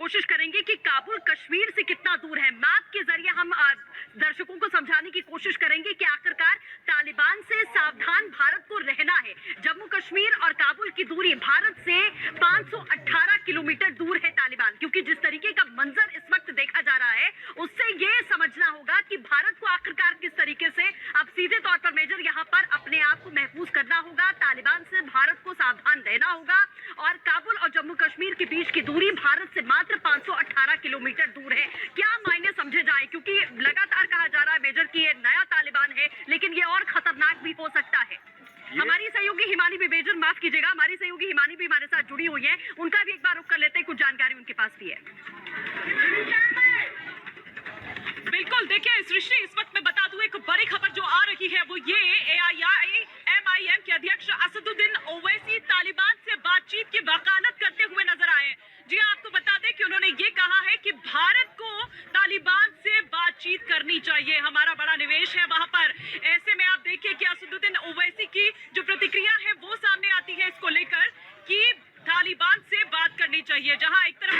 कोशिश करेंगे कि काबुल कश्मीर से कितना दूर है। मैप के जरिए हम दर्शकों को समझाने की कोशिश करेंगे कि आखिरकार तालिबान से सावधान भारत को रहना है। जम्मू कश्मीर और काबुल की दूरी भारत से 518 किलोमीटर दूर है तालिबान, क्योंकि जिस तरीके का मंजर इस वक्त देखा जा रहा है उससे ये समझना होगा कि भारत को आखिरकार किस तरीके से अब सीधे तौर पर मेजर यहाँ पर अपने आप को महफूज करना होगा। तालिबान से भारत को सावधान रहना होगा और काबुल और जम्मू कश्मीर के बीच की दूरी भारत से मात्र 518 किलोमीटर दूर है। क्या मायने समझे जाए, क्योंकि लगातार कहा जा रहा है मेजर कि ये नया तालिबान है, लेकिन ये और खतरनाक भी हो सकता है। हमारी सहयोगी हिमानी भी, मेजर माफ कीजिएगा, हमारी सहयोगी हिमानी भी हमारे साथ जुड़ी हुई है, उनका भी एक बार रुख कर लेते हैं, कुछ जानकारी उनके पास भी है। बिल्कुल, देखिए सृष्टि, इस वक्त मैं बता दूं एक बड़ी खबर जो आ रही है वो ये AIIMIM के अध्यक्ष असदुद्दीन ओवैसी तालिबान से बातचीत की वकालत करते हुए नजर आए। जी हाँ, आपको बता दें कि उन्होंने ये कहा है कि भारत को तालिबान से बातचीत करनी चाहिए, हमारा बड़ा निवेश है वहां पर। ऐसे में आप देखिए कि असदुद्दीन ओवैसी की जो प्रतिक्रिया है वो सामने आती है इसको लेकर कि तालिबान से बात करनी चाहिए। जहां एक तरफ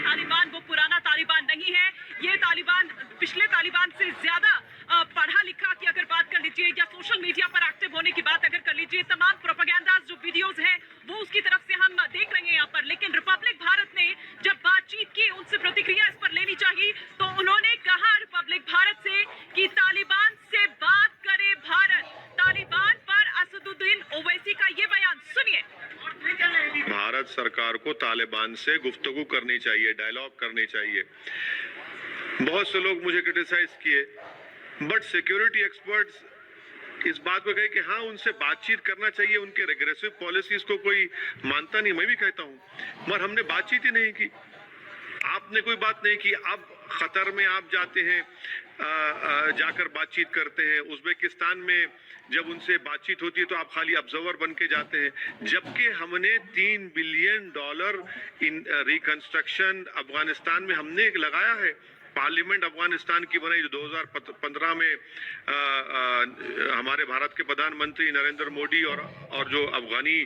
तालिबान वो पुराना तालिबान नहीं है, ये तालिबान पिछले तालिबान से ज्यादा पढ़ा लिखा की अगर बात कर लीजिए या सोशल मीडिया पर एक्टिव होने की बात अगर कर लीजिए, तमाम प्रोपेगेंडास जो वीडियोस हैं वो उसकी तरफ से हम देख रहे हैं यहाँ पर। लेकिन रिपब्लिक भारत ने जब बातचीत की, उनसे प्रतिक्रिया इस पर लेनी चाहिए, तो उन्होंने कहा रिपब्लिक भारत से कि तालिबान से बात करे भारत। तालिबान पर असदुद्दीन ओवैसी का ये बयान सुनिए। भारत सरकार को तालिबान से गुफ्तगू करनी चाहिए, डायलॉग करनी चाहिए। बहुत से लोग मुझे क्रिटिसाइज किए, बट सिक्योरिटी एक्सपर्ट्स इस बात को कहे कि हाँ, उनसे बातचीत करना चाहिए, उनके रेग्रेसिव पॉलिसीज को कोई मानता नहीं। मैं भी कहता हूँ, मगर हमने बातचीत ही नहीं की, आपने कोई बात नहीं की। अब खतर में आप जाते हैं, जाकर बातचीत करते हैं। उज्बेकिस्तान में जब उनसे बातचीत होती है तो आप खाली ऑब्जर्वर बन के जाते हैं, जबकि हमने $3 बिलियन इन रिकंस्ट्रक्शन अफगानिस्तान में हमने लगाया है। पार्लियामेंट अफगानिस्तान की बनाई जो 2015 में हमारे भारत के प्रधानमंत्री नरेंद्र मोदी और जो अफगानी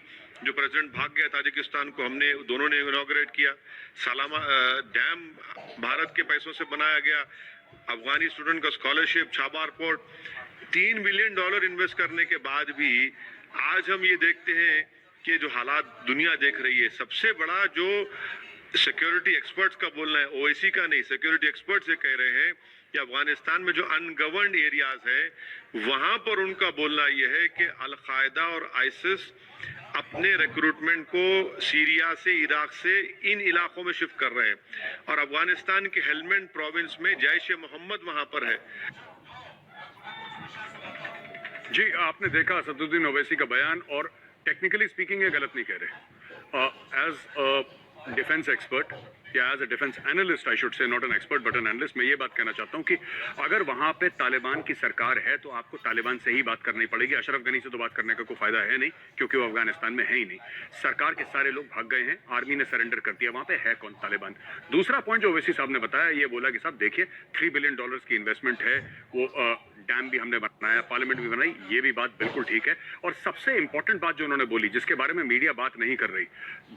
जो प्रेसिडेंट भाग गया ताजिकिस्तान को, हमने दोनों ने इनॉग्रेट किया। सालामा डैम भारत के पैसों से बनाया गया। अफगानी स्टूडेंट का scholarship, Chabahar port, $3 billion invest करने के बाद भी आज हम ये देखते हैं कि जो हालात दुनिया देख रही है, सबसे बड़ा जो सिक्योरिटी एक्सपर्ट्स का बोलना है, ओवैसी का नहीं, सिक्योरिटी एक्सपर्ट्स ये कह रहे हैं कि अफगानिस्तान में जो अनगवर्नड एरियाज है वहां पर उनका बोलना यह है कि अल-कायदा और आइसिस अपने रिक्रूटमेंट को सीरिया से, इराक से इन इलाकों में शिफ्ट कर रहे हैं, और अफगानिस्तान के हेलमंड प्रोविंस में जैश ए मोहम्मद वहां पर है। जी, आपने देखा असदुद्दीन ओवैसी का बयान, और टेक्निकली स्पीकिंग ये गलत नहीं कह रहे। एज डिफेंस एक्सपर्ट या as a defence analyst, I should say, not an expert but an analyst, मैं ये बात कहना चाहता हूँ कि अगर वहाँ पे तालिबान की सरकार है तो आपको तालिबान से ही बात करनी पड़ेगी। अशरफ गनी से तो बात करने का कोई फायदा है नहीं, क्योंकि वो अफगानिस्तान में है ही नहीं। सरकार के सारे लोग भाग गए हैं, आर्मी ने सरेंडर कर दिया, वहाँ पे है कौन? तालिबान। दूसरा पॉइंट जो ओवैसी साहब ने बताया, ये बोला कि साहब देखिए $3 बिलियन की इन्वेस्टमेंट है, वो डैम भी हमने बनाया, पार्लियामेंट भी बनाई, ये भी बात बिल्कुल ठीक है। और सबसे इंपॉर्टेंट बात जो उन्होंने बोली, जिसके बारे में मीडिया बात नहीं कर रही,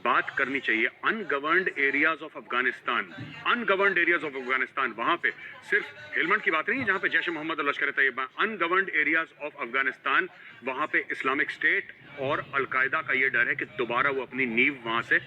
बात करनी चाहिए ungoverned areas of Afghanistan. Ungoverned areas of Afghanistan, वहां पे सिर्फ हेलमंड की बात नहीं है जहां पे जैश ए मोहम्मद और लश्कर ए तैयबा। अनगवर्नड एरियाज ऑफ अफगानिस्तान, वहां पे इस्लामिक स्टेट और अलकायदा का ये डर है कि दोबारा वो अपनी नींव वहां से,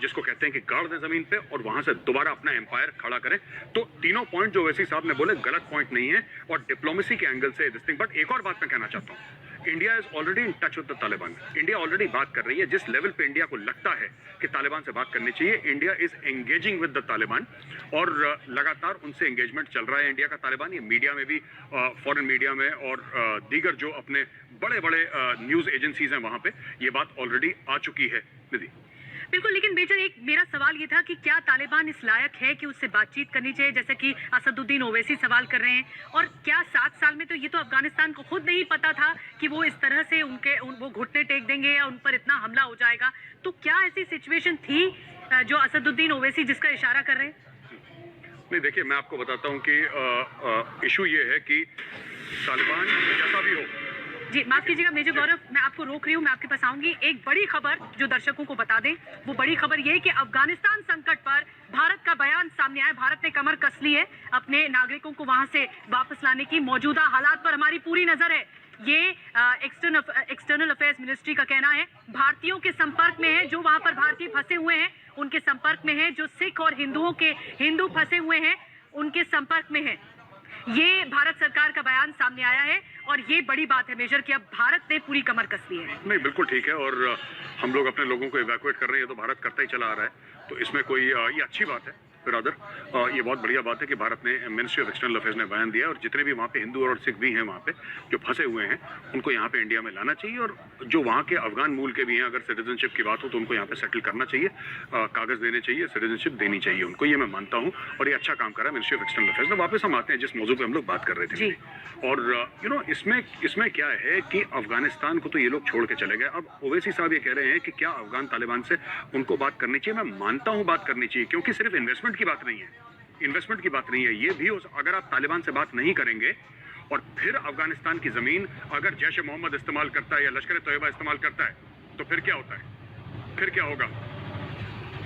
जिसको कहते हैं कि गाड़ दें जमीन पे, और वहां से दोबारा अपना एम्पायर खड़ा करें। तो तीनों पॉइंट जो ओवैसी साहब ने बोले गलत पॉइंट नहीं है, और डिप्लोमेसी के एंगल से दिस थिंग। बट एक और बात मैं कहना चाहता हूँ, India is already in touch with the Taliban. India already बात कर रही है, जिस लेवल पे इंडिया को लगता है कि तालिबान से बात करनी चाहिए, India is engaging with the Taliban, और लगातार उनसे एंगेजमेंट चल रहा है इंडिया का तालिबान। ये मीडिया में भी, फॉरेन मीडिया में और दीगर जो अपने बड़े बड़े न्यूज एजेंसीज हैं वहां पे ये बात ऑलरेडी आ चुकी है। निधि, बिल्कुल, लेकिन मेजर एक मेरा सवाल ये था कि क्या तालिबान इस लायक है कि उससे बातचीत करनी चाहिए, जैसे कि असदुद्दीन ओवैसी सवाल कर रहे हैं, और क्या 7 साल में तो ये तो अफगानिस्तान को खुद नहीं पता था कि वो इस तरह से वो घुटने टेक देंगे या उन पर इतना हमला हो जाएगा। तो क्या ऐसी सिचुएशन थी जो असदुद्दीन ओवैसी जिसका इशारा कर रहे हैं? नहीं, देखिए मैं आपको बताता हूँ कि इशू ये है कि तालिबान जैसा भी हो, जी माफ कीजिएगा मेजर गौरव, मैं आपको रोक रही हूँ, मैं आपके पास आऊंगी। एक बड़ी खबर जो दर्शकों को बता दें, वो बड़ी खबर ये कि अफगानिस्तान संकट पर भारत का बयान सामने आया। भारत ने कमर कस ली है अपने नागरिकों को वहां से वापस लाने की। मौजूदा हालात पर हमारी पूरी नजर है। ये एक्सटर्नल अफेयर्स मिनिस्ट्री का कहना है। भारतीयों के संपर्क में है, जो वहां पर भारतीय फंसे हुए हैं उनके संपर्क में है, जो सिख और हिंदू फंसे हुए हैं उनके संपर्क में है। ये भारत सरकार का बयान सामने आया है और ये बड़ी बात है मेजर कि अब भारत ने पूरी कमर कस ली है। नहीं, बिल्कुल ठीक है। और हम लोग अपने लोगों को इवैक्यूएट कर रहे हैं, ये तो भारत करता ही चला आ रहा है, तो इसमें कोई ये अच्छी बात है। ब्रदर, ये बहुत बढ़िया बात है कि भारत ने, मिनिस्ट्री ऑफ एक्सटर्नल अफेयर्स ने बयान दिया और जितने भी वहाँ पे हिंदू और सिख भी हैं वहाँ पे जो फंसे हुए हैं उनको यहाँ पे इंडिया में लाना चाहिए, और जो वहाँ के अफगान मूल के भी हैं, अगर सिटीजनशिप की बात हो तो उनको यहाँ पे सेटल करना चाहिए, कागज देने चाहिए, सिटीजनशिप देनी चाहिए उनको, ये मैं मानता हूँ। और ये अच्छा काम कर रहा है मिनिस्ट्री ऑफ एक्सटर्नल अफेयर्स ने। वापस हम आते हैं जिस मौजूद पर हम लोग बात कर रहे थे, और इसमें क्या है कि अफगानिस्तान को तो ये लोग छोड़ के चले गए। अब ओवैसी साहब ये कह रहे हैं कि क्या अफगान तालिबान से उनको बात करनी चाहिए। मैं मानता हूँ बात करनी चाहिए, क्योंकि सिर्फ इन्वेस्टमेंट की बात नहीं है, इन्वेस्टमेंट की बात नहीं है, ये भी अगर आप तालिबान से बात नहीं करेंगे और फिर अफगानिस्तान की जमीन अगर जैश ए मोहम्मद इस्तेमाल करता है या लश्कर ए तैयबा इस्तेमाल करता है तो फिर क्या होता है, फिर क्या होगा,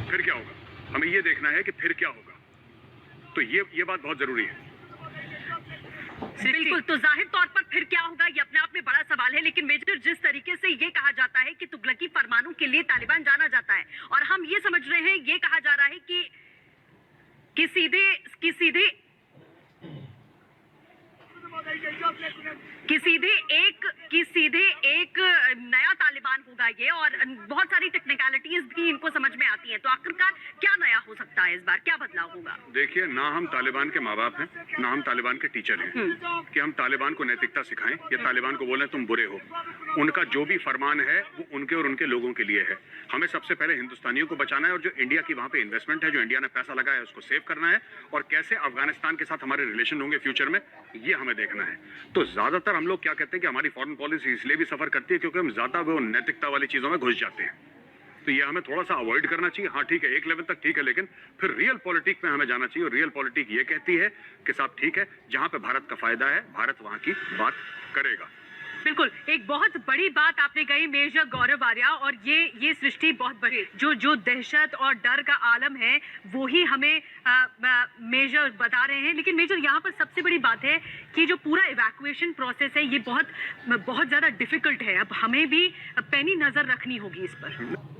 फिर क्या होगा, हमें ये देखना है कि फिर क्या होगा। तो ये बात बहुत जरूरी है। बिल्कुल, तो जाहिर तौर पर फिर क्या होगा ये अपने आप में बड़ा सवाल है। लेकिन मेजर, जिस तरीके से ये कहा जाता है कि तुगलकी फरमानों के लिए तालिबान जाना जाता है, और हम ये समझ रहे हैं, ये कहा जा रहा है कि सीधे एक नया तालिबान होगा ये, और बहुत सारी टेक्निकलिटीज भी इनको समझ में आती हैं। तो आखिरकार क्या नया हो सकता है इस बार, क्या बदलाव होगा? देखिए, ना हम तालिबान के माँ बाप हैं, ना हम तालिबान के टीचर हैं कि हम तालिबान को नैतिकता सिखाएं या तालिबान को बोलें तुम बुरे हो। उनका जो भी फरमान है वो उनके और उनके लोगों के लिए है। हमें सबसे पहले हिंदुस्तानियों को बचाना है, और जो इंडिया की वहाँ पे इन्वेस्टमेंट है, जो इंडिया ने पैसा लगाया है, उसको सेव करना है, और कैसे अफगानिस्तान के साथ हमारे रिलेशन होंगे फ्यूचर में, ये हमें देखना है। तो ज्यादातर हम लोग क्या कहते हैं कि हमारी फॉरेन पॉलिसी इसलिए भी सफर करती है क्योंकि हम ज्यादा वो नैतिकता वाली चीजों में घुस जाते हैं। तो ये हमें थोड़ा सा अवॉइड करना चाहिए। हाँ ठीक है, एक लेवल तक ठीक है, लेकिन फिर रियल पॉलिटिक में हमें जाना चाहिए, और रियल पॉलिटिक ये कहती है कि साहब ठीक है, जहां पे भारत का फायदा है भारत वहां की बात करेगा। बिल्कुल, एक बहुत बड़ी बात आपने कही मेजर गौरव आर्या, और ये सृष्टि बहुत बड़ी, जो दहशत और डर का आलम है वो ही हमें मेजर बता रहे हैं। लेकिन मेजर, यहाँ पर सबसे बड़ी बात है कि जो पूरा इवैक्यूएशन प्रोसेस है ये बहुत ज्यादा डिफिकल्ट है। अब हमें भी पैनी नजर रखनी होगी इस पर।